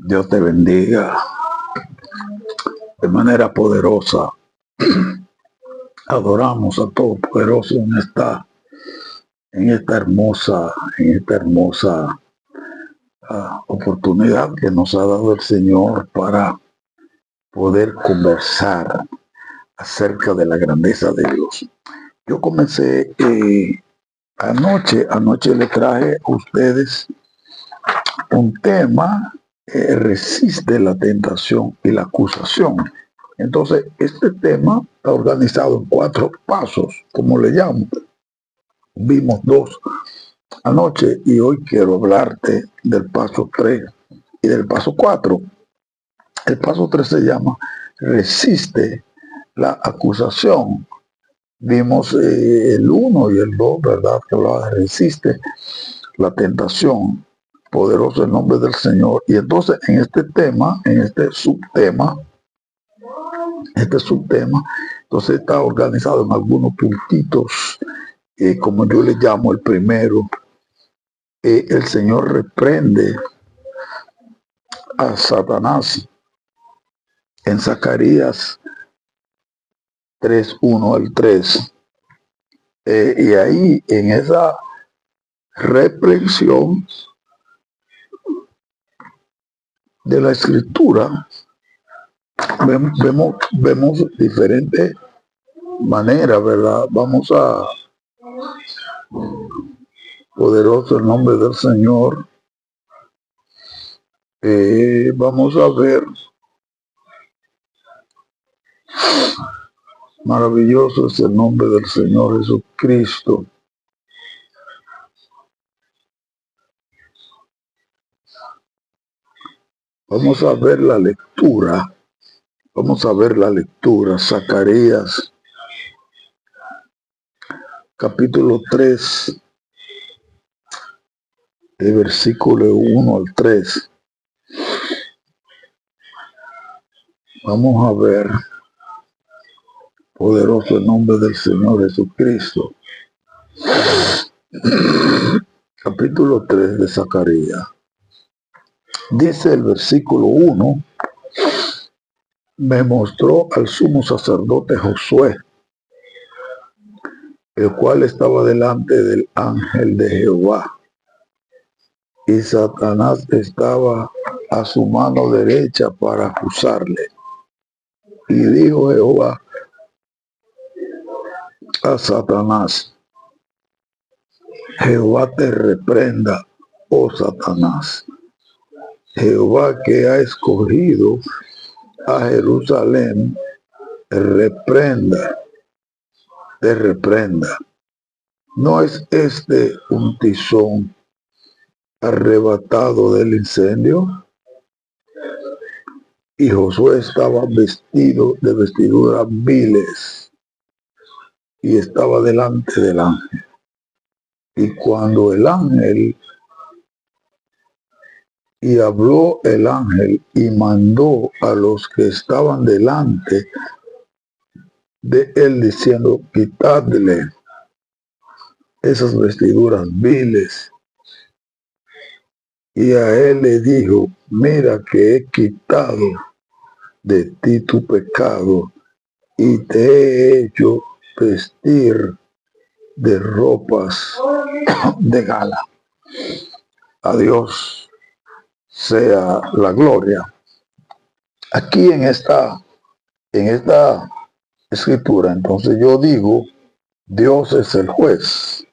Dios te bendiga de manera poderosa. Adoramos al Todopoderoso en esta hermosa oportunidad que nos ha dado el Señor para poder conversar acerca de la grandeza de Dios. Yo comencé anoche le traje a ustedes un tema, resiste la tentación y la acusación. Entonces, este tema está organizado en 4 pasos, como le llamo. Vimos 2 anoche y hoy quiero hablarte del paso 3 y del paso 4. El paso 3 se llama resiste la acusación. Vimos el 1 y el 2, ¿verdad? Que hablaba de resiste la tentación. Poderoso el nombre del Señor. Y entonces en este tema, en este subtema, entonces está organizado en algunos puntitos, como yo le llamo el primero. El Señor reprende a Satanás en Zacarías 3:1 al 3. Y ahí en esa reprensión de la escritura vemos diferentes maneras, ¿verdad? Vamos a poderoso el nombre del Señor. Vamos a ver, maravilloso es el nombre del Señor Jesucristo. Vamos a ver la lectura. Zacarías, capítulo 3, el versículo 1 al 3. Vamos a ver, poderoso el nombre del Señor Jesucristo. Capítulo 3 de Zacarías. Dice el versículo 1, me mostró al sumo sacerdote Josué, el cual estaba delante del ángel de Jehová, y Satanás estaba a su mano derecha para acusarle. Y dijo Jehová a Satanás, Jehová te reprenda, oh Satanás. Jehová que ha escogido a Jerusalén, te reprenda. ¿No es este un tizón arrebatado del incendio? Y Josué estaba vestido de vestiduras viles y estaba delante del ángel. Y cuando habló el ángel y mandó a los que estaban delante de él diciendo, quitadle esas vestiduras viles. Y a él le dijo, mira que he quitado de ti tu pecado y te he hecho vestir de ropas de gala. A Dios sea la gloria. Aquí en esta escritura, entonces yo digo, Dios es el juez,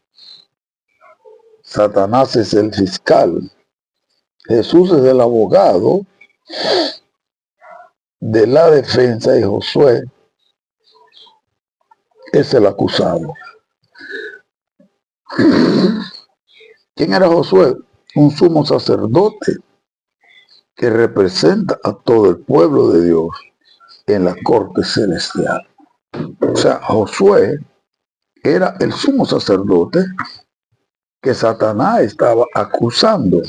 Satanás es el fiscal, Jesús es el abogado de la defensa y Josué es el acusado. ¿Quién era Josué? Un sumo sacerdote que representa a todo el pueblo de Dios en la corte celestial. O sea, Josué era el sumo sacerdote que Satanás estaba acusando.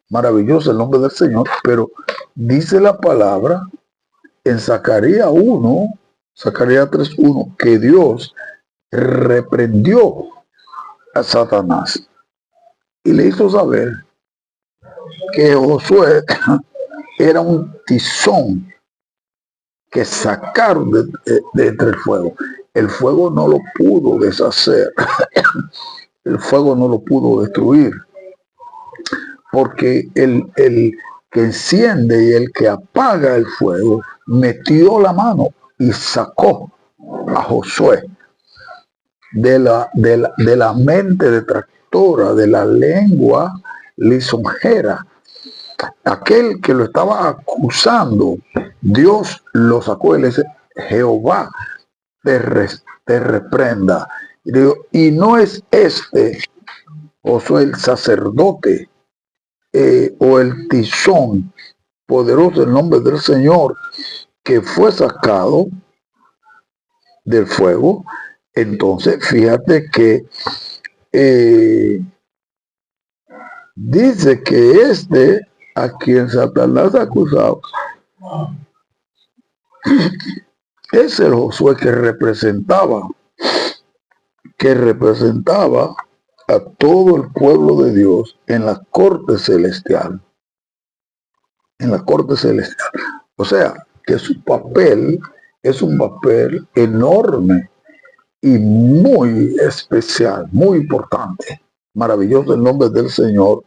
Maravilloso el nombre del Señor, pero dice la palabra en Zacarías 3:1, que Dios reprendió a Satanás y le hizo saber que Josué era un tizón que sacaron de entre el fuego. El fuego no lo pudo deshacer, el fuego no lo pudo destruir, porque el que enciende y el que apaga el fuego metió la mano y sacó a Josué de la mente detractora, de la lengua lisonjera. Aquel que lo estaba acusando, Dios lo sacó. Él dice: Jehová te reprenda. Y no es este, Josué, el sacerdote o el tizón poderoso en nombre del Señor, que fue sacado del fuego. Entonces, fíjate que dice que este a quien Satanás acusaba es el Josué que representaba a todo el pueblo de Dios en la corte celestial. En la corte celestial. O sea, que su papel es un papel enorme y muy especial, muy importante. Maravilloso el nombre del Señor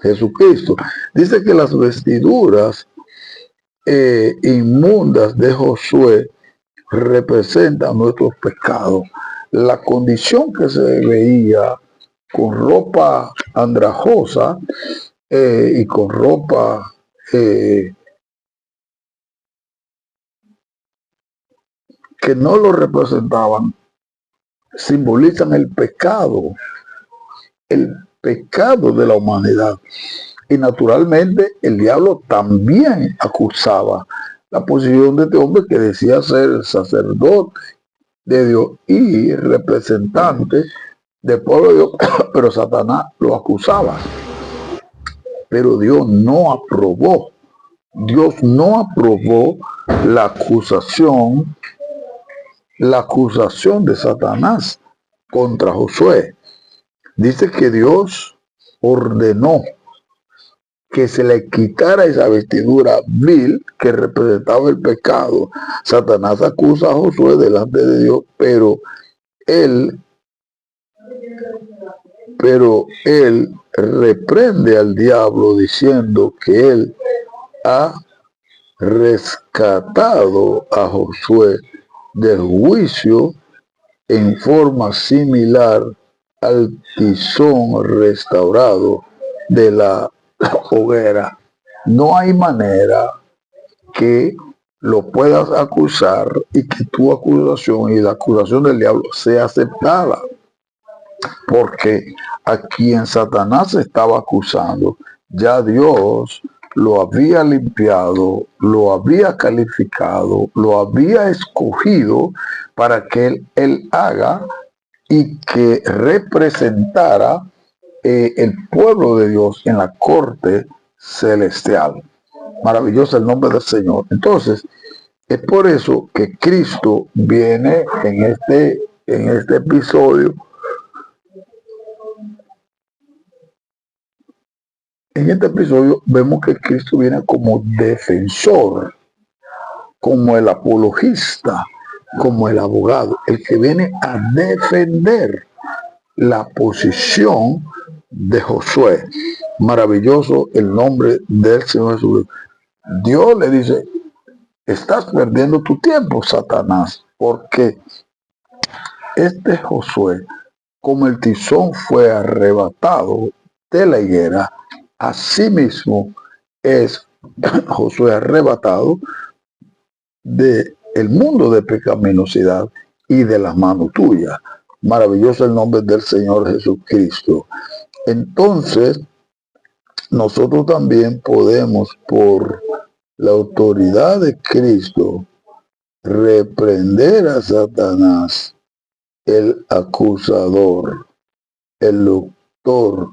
Jesucristo. Dice que las vestiduras inmundas de Josué representan nuestros pecados. La condición que se veía con ropa andrajosa y con ropa que no lo representaban, simbolizan el pecado de la humanidad. Y naturalmente el diablo también acusaba la posición de este hombre que decía ser el sacerdote de Dios y representante del pueblo de Dios, pero Satanás lo acusaba. Pero Dios no aprobó la acusación de Satanás contra Josué. Dice que Dios ordenó que se le quitara esa vestidura vil que representaba el pecado. Satanás acusa a Josué delante de Dios, pero él reprende al diablo diciendo que él ha rescatado a Josué del juicio en forma similar al tizón restaurado de la hoguera. No hay manera que lo puedas acusar y que tu acusación y la acusación del diablo sea aceptada, porque a quien Satanás estaba acusando, ya Dios lo había limpiado, lo había calificado, lo había escogido para que él haga y que representara el pueblo de Dios en la corte celestial. Maravilloso el nombre del Señor. Entonces, es por eso que Cristo viene en este episodio. En este episodio vemos que Cristo viene como defensor, como el apologista, como el abogado, el que viene a defender la posición de Josué. Maravilloso el nombre del Señor Jesús. Dios le dice: estás perdiendo tu tiempo, Satanás, porque este Josué, como el tizón fue arrebatado de la higuera, asimismo es Josué arrebatado del mundo de pecaminosidad y de las manos tuyas. Maravilloso el nombre del Señor Jesucristo. Entonces, nosotros también podemos, por la autoridad de Cristo, reprender a Satanás, el acusador, el doctor,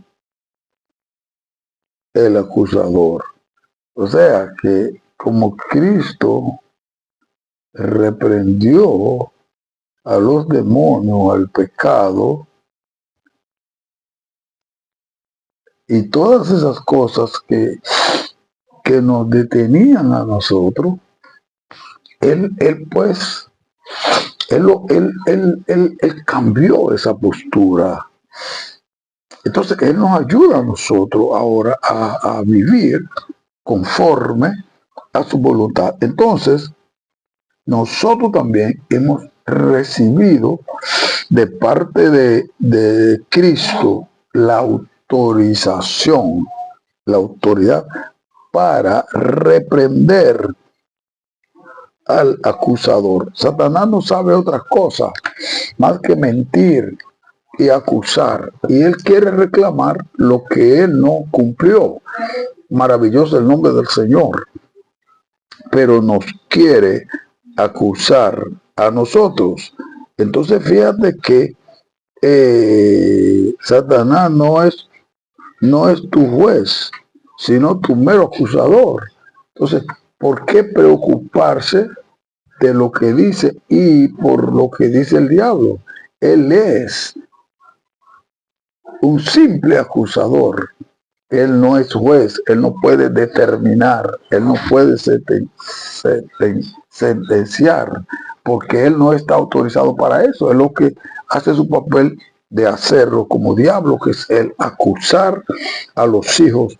el acusador. O sea que como Cristo reprendió a los demonios, al pecado y todas esas cosas que que nos detenían a nosotros, él cambió esa postura. Entonces, Él nos ayuda a nosotros ahora a vivir conforme a su voluntad. Entonces, nosotros también hemos recibido de parte de Cristo la autorización, la autoridad para reprender al acusador. Satanás no sabe otra cosa más que mentir y acusar, y él quiere reclamar lo que él no cumplió. Maravilloso el nombre del Señor, pero nos quiere acusar a nosotros. Entonces fíjate que Satanás no es tu juez, sino tu mero acusador. Entonces, ¿por qué preocuparse de lo que dice y por lo que dice el diablo? Él es un simple acusador. Él no es juez, él no puede determinar, él no puede sentenciar, porque él no está autorizado para eso. Es lo que hace su papel de hacerlo como diablo, que es el acusar a los hijos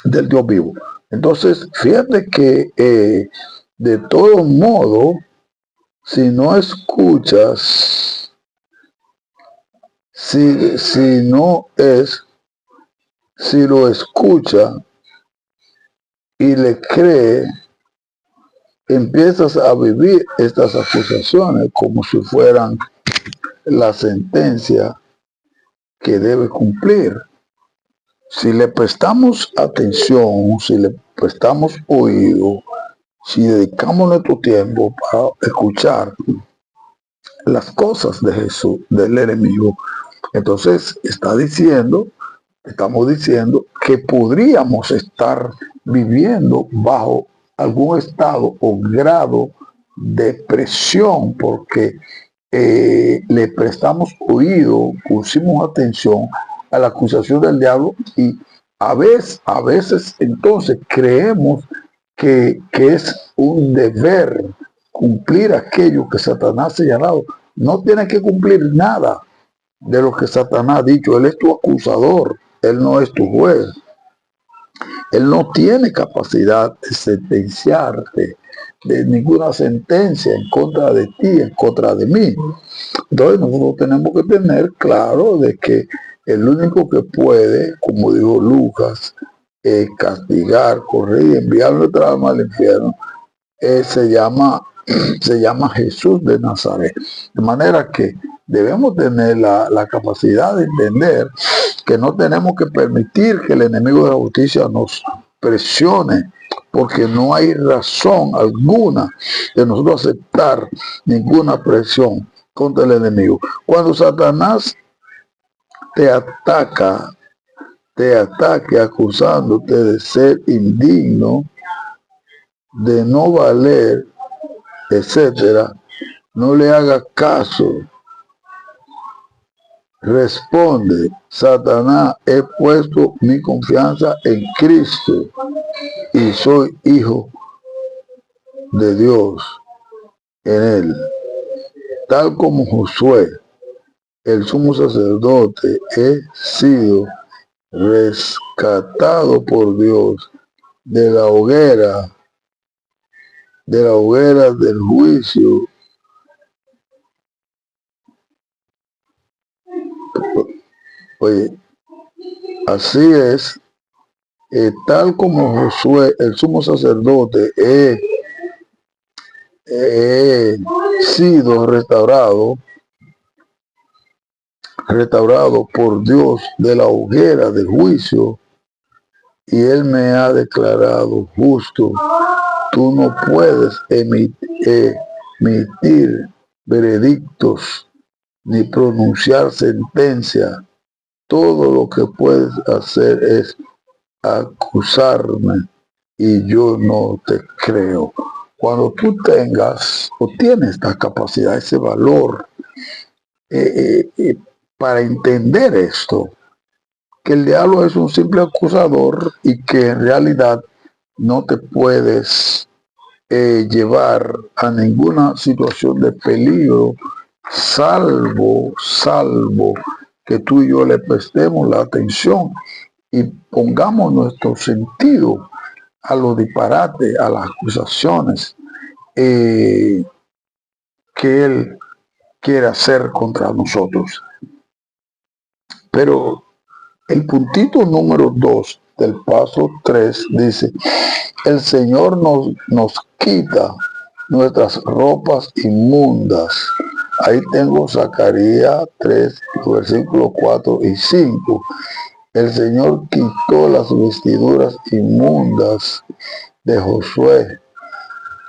del Dios vivo. Entonces, fíjate que de todo modo, si no escuchas, si lo escucha y le cree, empiezas a vivir estas acusaciones como si fueran la sentencia que debe cumplir. Si le prestamos atención, si le prestamos oído, si dedicamos nuestro tiempo para escuchar las cosas de Jesús, del enemigo, entonces estamos diciendo que podríamos estar viviendo bajo algún estado o grado de presión porque le prestamos oído, pusimos atención a la acusación del diablo y a veces entonces creemos que es un deber cumplir aquello que Satanás ha señalado. No tiene que cumplir nada de lo que Satanás ha dicho. Él es tu acusador, él no es tu juez. Él no tiene capacidad de sentenciarte, de ninguna sentencia en contra de ti, en contra de mí. Entonces nosotros tenemos que tener claro de que el único que puede, como dijo Lucas, castigar, corregir y enviar nuestra alma al infierno, se llama Jesús de Nazaret. De manera que debemos tener la capacidad de entender que no tenemos que permitir que el enemigo de la justicia nos presione, porque no hay razón alguna de nosotros aceptar ninguna presión contra el enemigo. Cuando Satanás te ataque acusándote de ser indigno, de no valer, etcétera, no le haga caso. Responde: Satanás, he puesto mi confianza en Cristo y soy hijo de Dios en él. Tal como Josué, el sumo sacerdote, he sido rescatado por Dios de la hoguera del juicio. Oye, así es, tal como Josué, el sumo sacerdote, he sido restaurado por Dios de la hoguera de juicio, y él me ha declarado justo. Tú no puedes emitir veredictos ni pronunciar sentencia. Todo lo que puedes hacer es acusarme y yo no te creo. Cuando tú tengas o tienes esta capacidad, ese valor para entender esto, que el diablo es un simple acusador y que en realidad no te puedes llevar a ninguna situación de peligro, salvo que tú y yo le prestemos la atención y pongamos nuestro sentido a los disparates, a las acusaciones que él quiere hacer contra nosotros. Pero el puntito número 2 del paso 3 dice: el Señor nos quita nuestras ropas inmundas. Ahí tengo Zacarías 3, versículos 4 y 5. El Señor quitó las vestiduras inmundas de Josué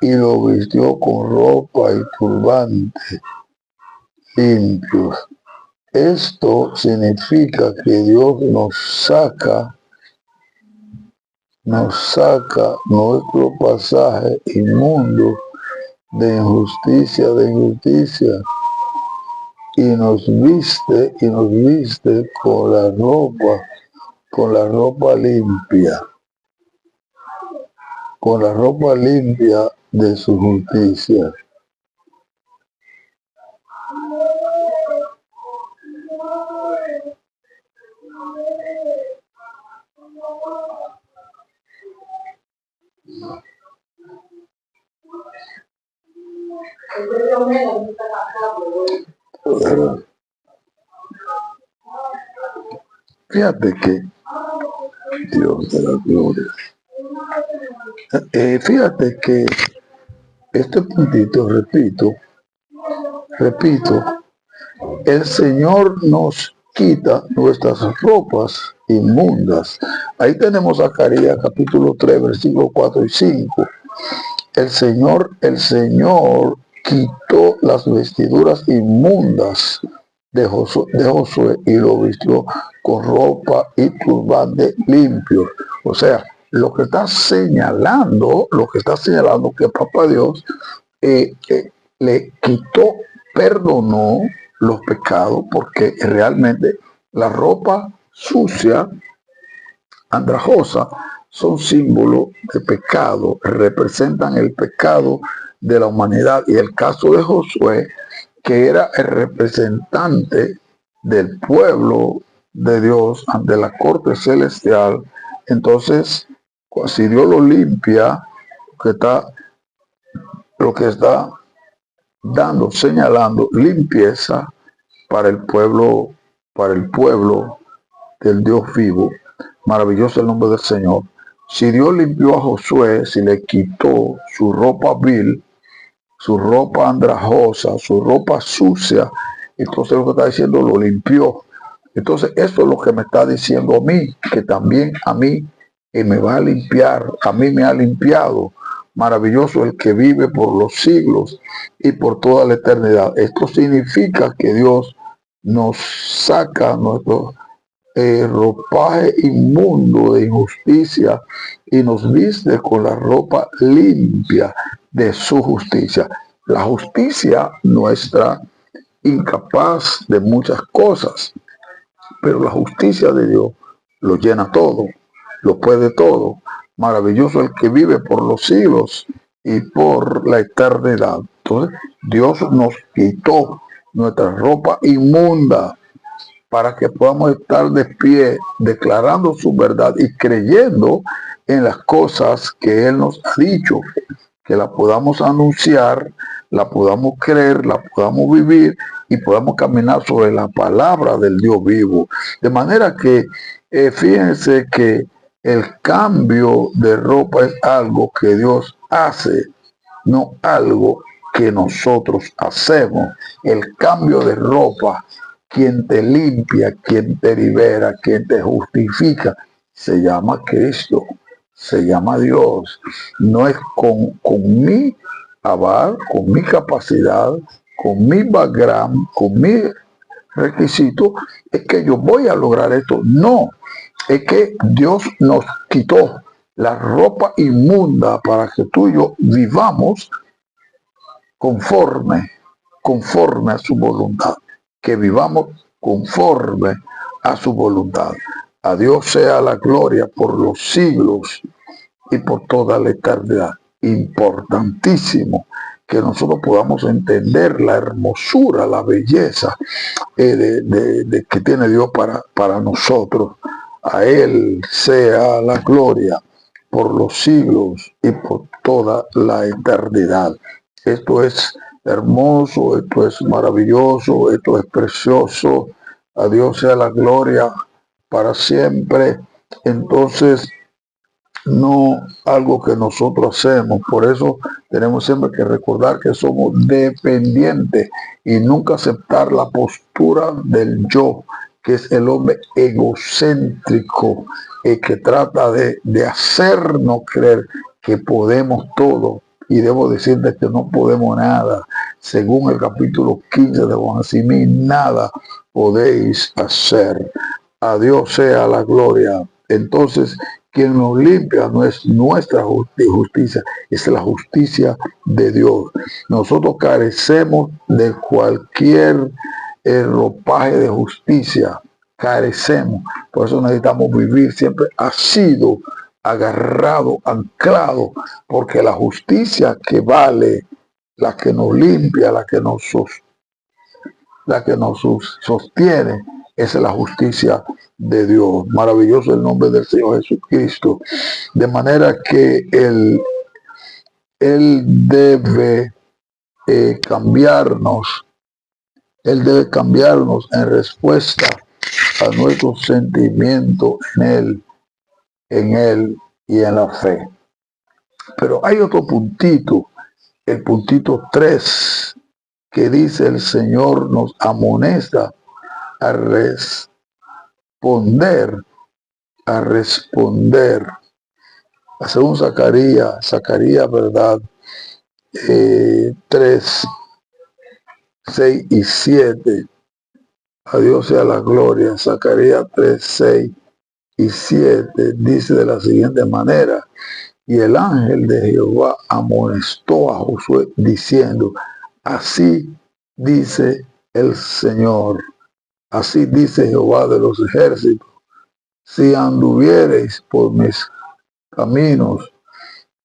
y lo vistió con ropa y turbante limpios. Esto significa que Dios nos saca nuestro pasaje inmundo de injusticia, y nos viste con la ropa limpia de su justicia. Fíjate que Dios de la gloria. Fíjate que este puntito, repito, el Señor nos quita nuestras ropas inmundas. Ahí tenemos Zacarías capítulo 3, versículos 4 y 5. El Señor quitó las vestiduras inmundas de Josué y lo vistió con ropa y turbante limpio. O sea, lo que está señalando que Papá Dios le quitó, perdonó los pecados, porque realmente la ropa sucia, andrajosa, son símbolos de pecado, representan el pecado de la humanidad. Y el caso de Josué, que era el representante del pueblo de Dios ante la corte celestial, entonces, si Dios lo limpia, lo que está señalando limpieza para el pueblo del Dios vivo. Maravilloso el nombre del Señor. Si Dios limpió a Josué, si le quitó su ropa vil, su ropa andrajosa, su ropa sucia, entonces lo que está diciendo, lo limpió. Entonces eso es lo que me está diciendo a mí, que también a mí me va a limpiar, a mí me ha limpiado. Maravilloso el que vive por los siglos y por toda la eternidad. Esto significa que Dios nos saca nuestro ropaje inmundo de injusticia y nos viste con la ropa limpia de su justicia. La justicia nuestra, incapaz de muchas cosas, pero la justicia de Dios lo llena todo, lo puede todo. Maravilloso el que vive por los siglos y por la eternidad. Entonces, Dios nos quitó nuestra ropa inmunda para que podamos estar de pie declarando su verdad y creyendo en las cosas que Él nos ha dicho, que la podamos anunciar, la podamos creer, la podamos vivir y podamos caminar sobre la palabra del Dios vivo. De manera que fíjense que el cambio de ropa es algo que Dios hace, no algo que nosotros hacemos. El cambio de ropa, quien te limpia, quien te libera, quien te justifica, se llama Cristo, se llama Dios. No es con mi aval, con mi capacidad, con mi background, con mi requisito, es que yo voy a lograr esto. No, es que Dios nos quitó la ropa inmunda para que tú y yo vivamos conforme a su voluntad, que vivamos conforme a su voluntad. A Dios sea la gloria por los siglos. y por toda la eternidad. Importantísimo que nosotros podamos entender la hermosura, la belleza de que tiene Dios para nosotros. A Él sea la gloria por los siglos y por toda la eternidad. Esto es hermoso, esto es maravilloso, esto es precioso. A Dios sea la gloria para siempre. Entonces, no algo que nosotros hacemos. Por eso tenemos siempre que recordar que somos dependientes y nunca aceptar la postura del yo, que es el hombre egocéntrico, que trata de hacernos creer que podemos todo. Y debo decirte que no podemos nada. Según el capítulo 15 de Juan, así nada podéis hacer. A Dios sea la gloria. Entonces, quien nos limpia no es nuestra justicia, es la justicia de Dios. Nosotros carecemos de cualquier ropaje de justicia, carecemos. Por eso necesitamos vivir siempre asido, agarrado, anclado, porque la justicia que vale, la que nos limpia, la que nos sostiene, es la justicia de Dios. Maravilloso el nombre del Señor Jesucristo. De manera que Él debe cambiarnos. Él debe cambiarnos en respuesta a nuestro sentimiento en Él y en la fe. Pero hay otro puntito, el puntito 3, que dice: el Señor nos amonesta a responder. Según Zacarías, ¿verdad? 3, 6 y 7. A Dios sea la gloria. Zacarías 3, 6 y 7 dice de la siguiente manera: y el ángel de Jehová amonestó a Josué diciendo: así dice el Señor, así dice Jehová de los ejércitos, si anduviereis por mis caminos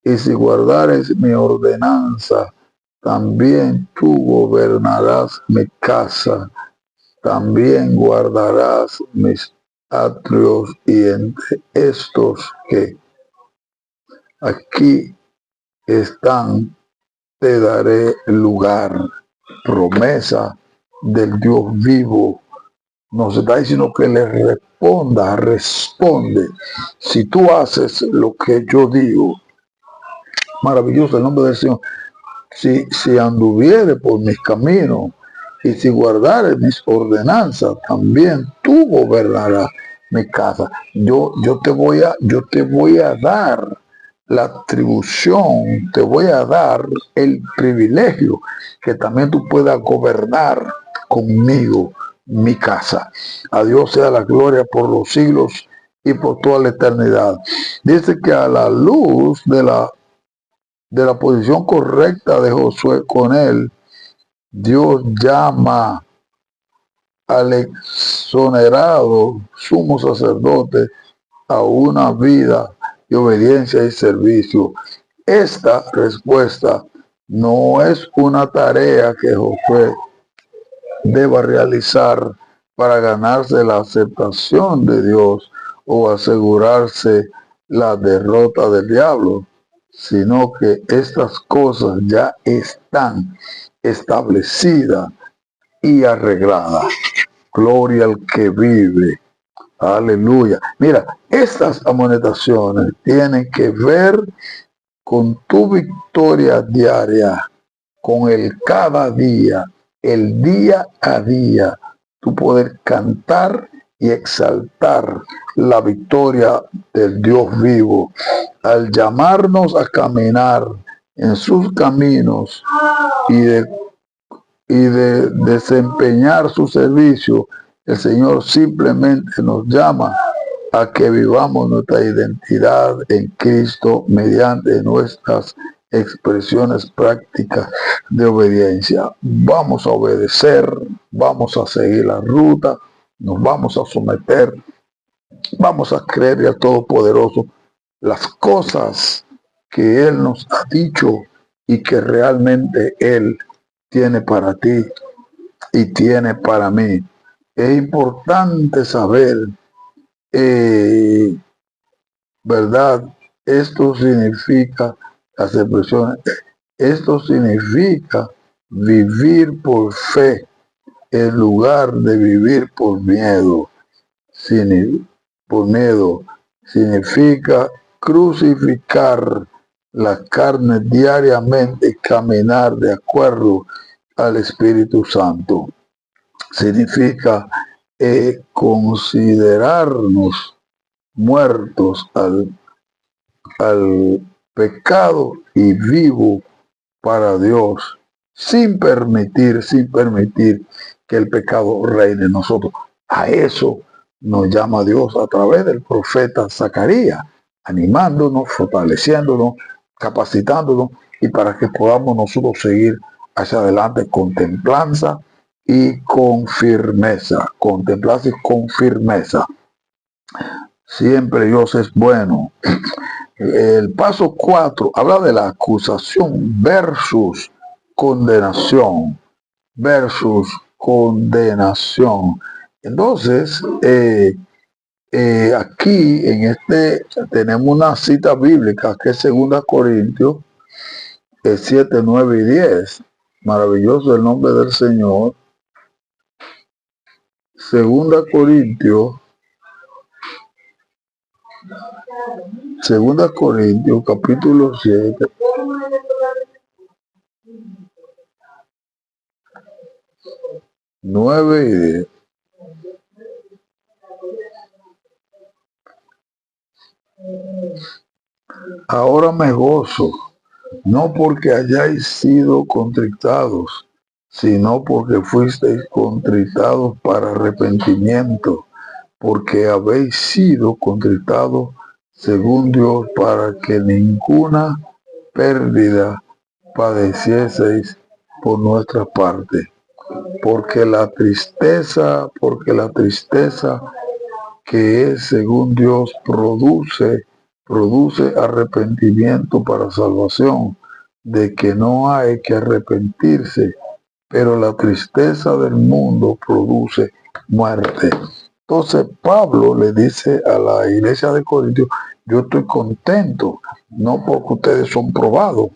y si guardareis mi ordenanza, también tú gobernarás mi casa, también guardarás mis atrios, y entre estos que aquí están te daré lugar. Promesa del Dios vivo. Nos está diciendo que le responde. Si tú haces lo que yo digo, maravilloso el nombre del Señor. Si anduviere por mis caminos y si guardare mis ordenanzas, también tú gobernarás mi casa. Yo te voy a dar la atribución, te voy a dar el privilegio que también tú puedas gobernar conmigo mi casa. A Dios sea la gloria por los siglos y por toda la eternidad. Dice que a la luz de la posición correcta de Josué con él, Dios llama al exonerado sumo sacerdote a una vida de obediencia y servicio. Esta respuesta no es una tarea que Josué deba realizar para ganarse la aceptación de Dios o asegurarse la derrota del diablo, sino que estas cosas ya están establecidas y arregladas. Gloria al que vive. Aleluya. Mira, estas amonestaciones tienen que ver con tu victoria diaria, con el cada día, el día a día, tu poder cantar y exaltar la victoria del Dios vivo. Al llamarnos a caminar en sus caminos y de desempeñar su servicio, el Señor simplemente nos llama a que vivamos nuestra identidad en Cristo mediante nuestras expresiones prácticas de obediencia. Vamos a obedecer, vamos a seguir la ruta, nos vamos a someter, vamos a creer al Todopoderoso, las cosas que Él nos ha dicho y que realmente Él tiene para ti y tiene para mí. Es importante saber, ¿verdad? Esto significa, las expresiones, esto significa vivir por fe en lugar de vivir por miedo. Por miedo significa crucificar la carne diariamente y caminar de acuerdo al Espíritu Santo. Significa considerarnos muertos al pecado y vivo para Dios, sin permitir que el pecado reine en nosotros. A eso nos llama Dios a través del profeta Zacarías, animándonos, fortaleciéndonos, capacitándonos, y para que podamos nosotros seguir hacia adelante con templanza y con firmeza. Contemplarse con firmeza. Siempre Dios es bueno. El paso 4 habla de la acusación versus condenación. Entonces, aquí en este tenemos una cita bíblica que es 2 Corintios 7, 9 y 10. Maravilloso el nombre del Señor. 2 Corintios capítulo 7. 9 y 10. Ahora me gozo, no porque hayáis sido contristados, sino porque fuisteis contristados para arrepentimiento, porque habéis sido contristados según Dios, para que ninguna pérdida padecieseis por nuestra parte. Porque la tristeza que es según Dios produce arrepentimiento para salvación, de que no hay que arrepentirse, pero la tristeza del mundo produce muerte. Entonces Pablo le dice a la iglesia de Corintios: yo estoy contento, no porque ustedes son probados,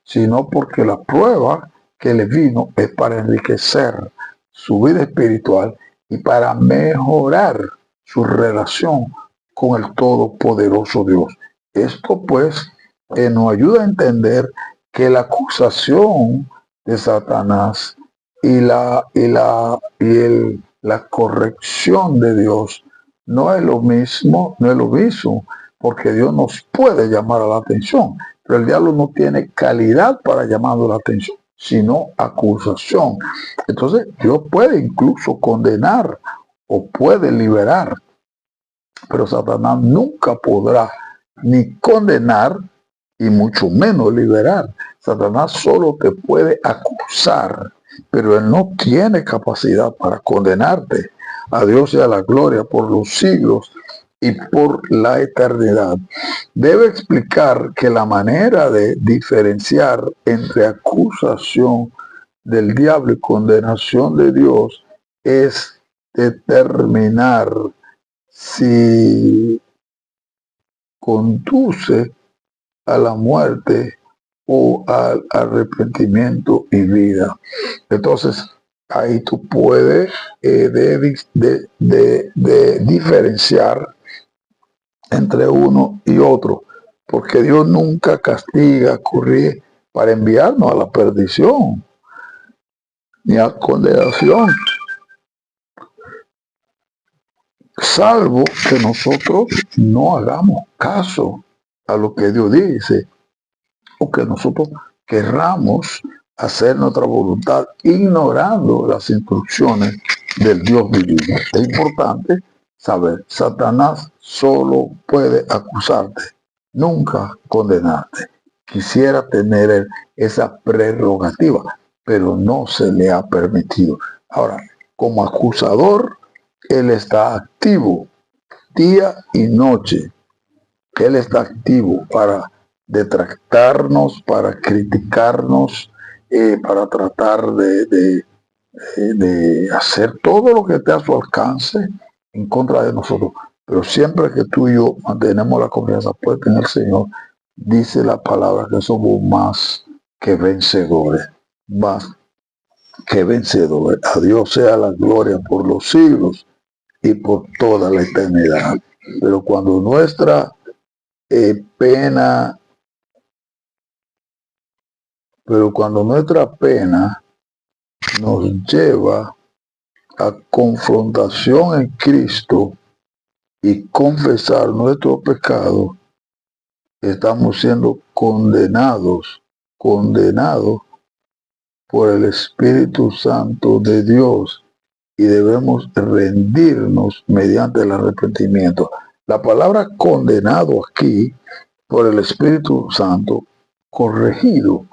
sino porque la prueba que les vino es para enriquecer su vida espiritual y para mejorar su relación con el Todopoderoso Dios. Esto pues nos ayuda a entender que la acusación de Satanás y la corrección de Dios no es lo mismo, porque Dios nos puede llamar a la atención, pero el diablo no tiene calidad para llamar la atención, sino acusación. Entonces Dios puede incluso condenar o puede liberar, pero Satanás nunca podrá ni condenar y mucho menos liberar. Satanás solo te puede acusar, pero él no tiene capacidad para condenarte. A Dios sea la gloria por los siglos y por la eternidad. Debe explicar que la manera de diferenciar entre acusación del diablo y condenación de Dios es determinar si conduce a la muerte o al arrepentimiento y vida. Entonces, ahí tú puedes diferenciar entre uno y otro, porque Dios nunca castiga, corrige para enviarnos a la perdición ni a condenación, salvo que nosotros no hagamos caso a lo que Dios dice, o que nosotros querramos hacer nuestra voluntad ignorando las instrucciones del Dios divino. Es importante saber, Satanás solo puede acusarte, nunca condenarte. Quisiera tener esa prerrogativa, pero no se le ha permitido. Ahora, como acusador, él está activo día y noche, Él está activo para detractarnos, para criticarnos, para tratar de hacer todo lo que esté a su alcance en contra de nosotros. Pero siempre que tú y yo mantenemos la confianza puesta en el Señor, dice la palabra que somos más que vencedores, más que vencedores. A Dios sea la gloria por los siglos y por toda la eternidad. Pero cuando nuestra pena, pero cuando nuestra pena nos lleva a confrontación en Cristo y confesar nuestro pecado, estamos siendo condenados por el Espíritu Santo de Dios y debemos rendirnos mediante el arrepentimiento. La palabra condenado aquí por el Espíritu Santo, corregido.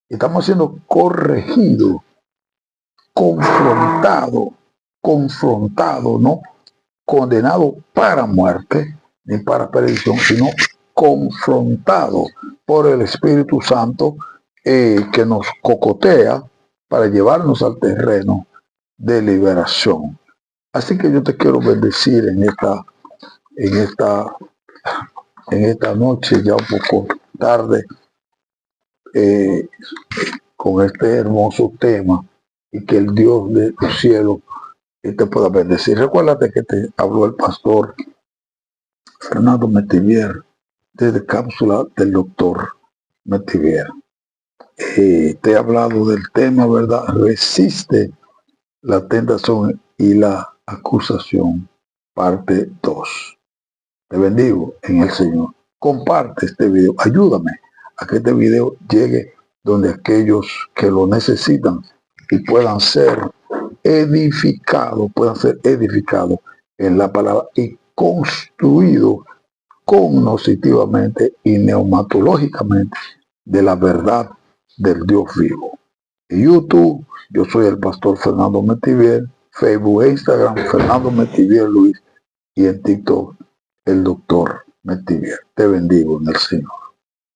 Estamos siendo corregidos, confrontado, no condenado para muerte ni para perdición, sino confrontado por el Espíritu Santo que nos cocotea para llevarnos al terreno de liberación. Así que yo te quiero bendecir en esta noche, ya un poco tarde, con este hermoso tema, y que el Dios del cielo te pueda bendecir. Recuérdate que te habló el pastor Fernando Metivier desde cápsula del doctor Metivier. Te he hablado del tema, ¿verdad? Resiste la tentación y la acusación, parte 2. Te bendigo en el Señor. Comparte este video, ayúdame a que este video llegue donde aquellos que lo necesitan y puedan ser edificados en la palabra y construidos cognitivamente y neumatológicamente de la verdad del Dios vivo. En YouTube, yo soy el pastor Fernando Metivier, Facebook e Instagram, Fernando Metivier Luis, y en TikTok, el doctor Metivier. Te bendigo en el Señor.